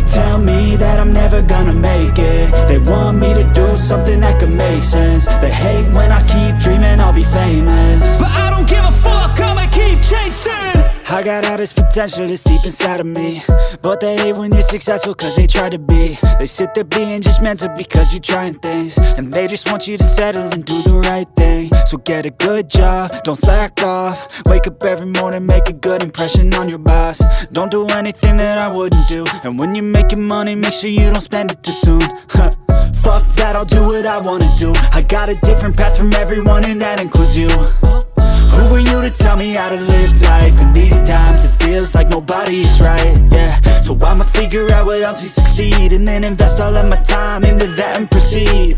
tell me that I'm never gonna make it. They want me to do something that could make sense. They hate when I keep dreaming I'll be famous, but I don't give a fuck, I'ma keep chasing. I got all this potential that's deep inside of me, but they hate when you're successful cause they try to be. They sit there being judgmental because you're trying things, and they just want you to settle and do the right thing. So get a good job, don't slack off. Wake up every morning, make a good impression on your boss. Don't do anything that I wouldn't do, and when you're making money, make sure you don't spend it too soon. Fuck that, I'll do what I wanna do. I got a different path from everyone, and that includes you. Who are you to tell me how to live life? In these times it feels like nobody is right, yeah. So I'ma figure out what else we succeed, and then invest all of my time into that and proceed.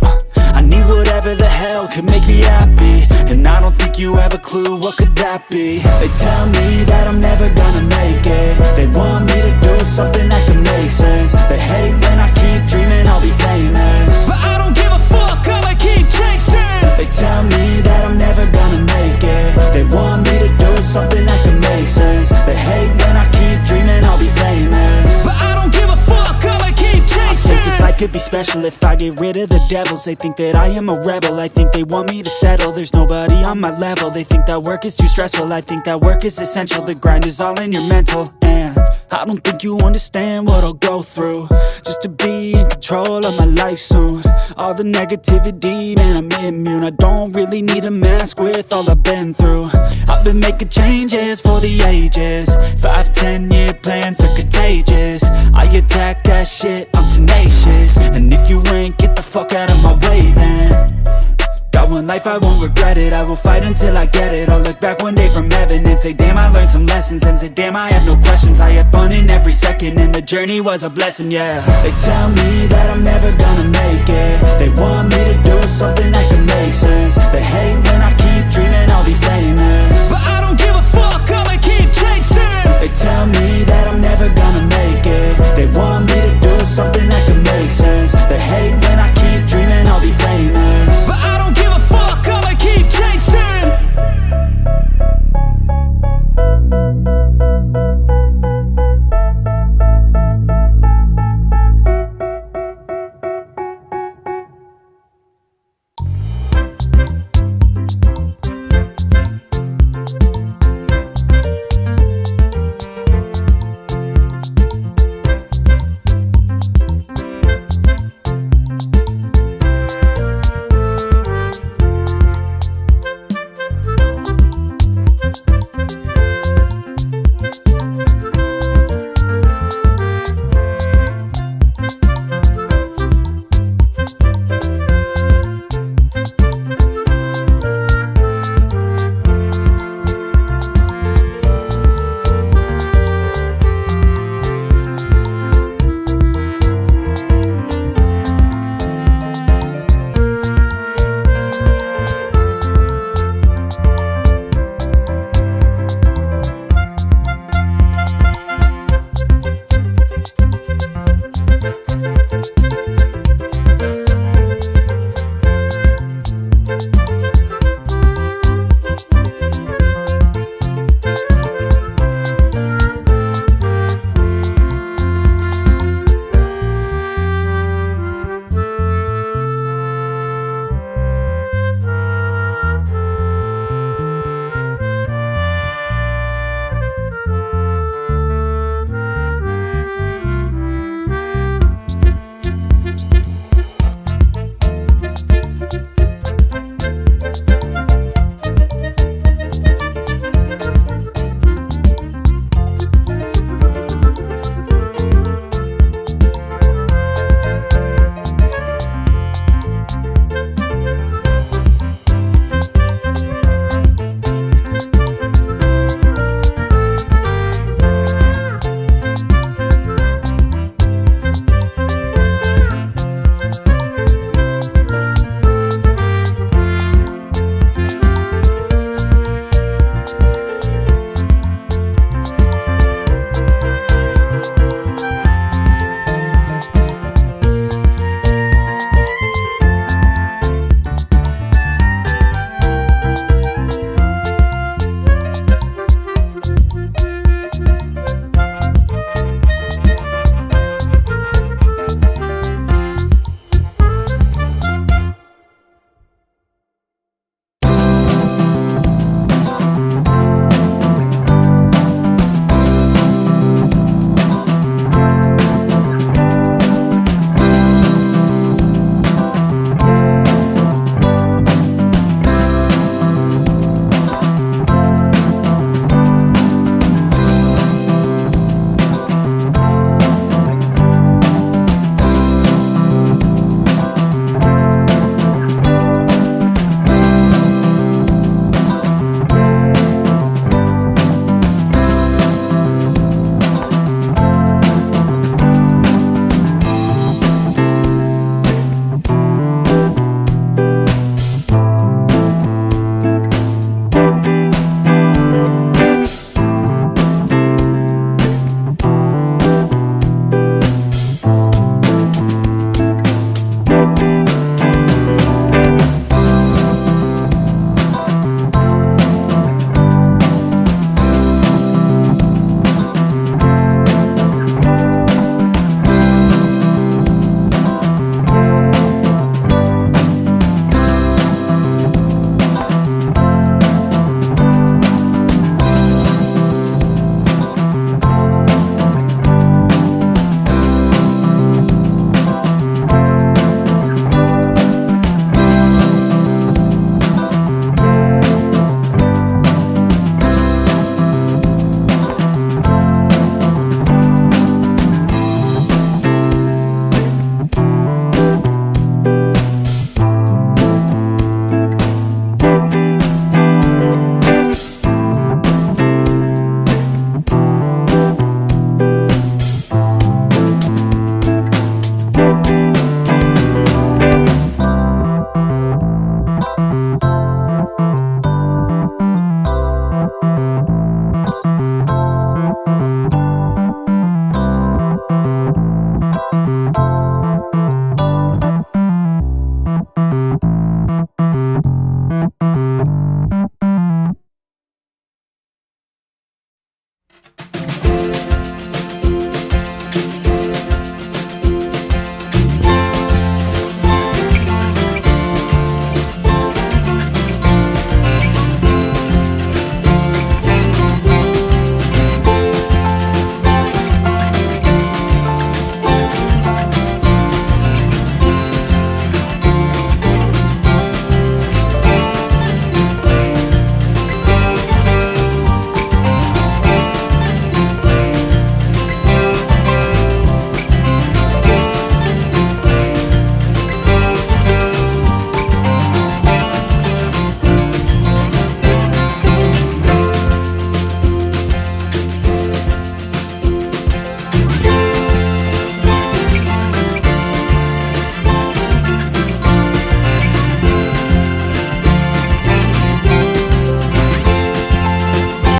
I need whatever the hell could make me happy, and I don't think you have a clue what could that be. They tell me that I'm never gonna make it. They want me to do something that could make sense. They hate when I keep dreaming I'll be famous, but I don't give a fuck, I'ma keep chasing. They tell me that I'm never gonna make it. They want me to do something that can make sense. They hate when I keep dreaming I'll be famous, but I don't give a fuck, I'ma keep chasing. I think this life could be special if I get rid of the devils. They think that I am a rebel, I think they want me to settle. There's nobody on my level, they think that work is too stressful. I think that work is essential, the grind is all in your mental. And I don't think you understand what I'll go through just to be in control of my life soon. All the negativity, man, I'm immune. I don't really need a mask with all I've been through. I've been making changes for the ages. 5-10 year plans are contagious. I attack that shit, I'm tenacious. And if you ain't, get the fuck out of my way then. Got one life, I won't regret it. I will fight until I get it. I'll look back one day from heaven and say damn, I learned some lessons. And say damn, I had no questions. I had fun in every second, and the journey was a blessing, yeah. They tell me that I'm never gonna make it.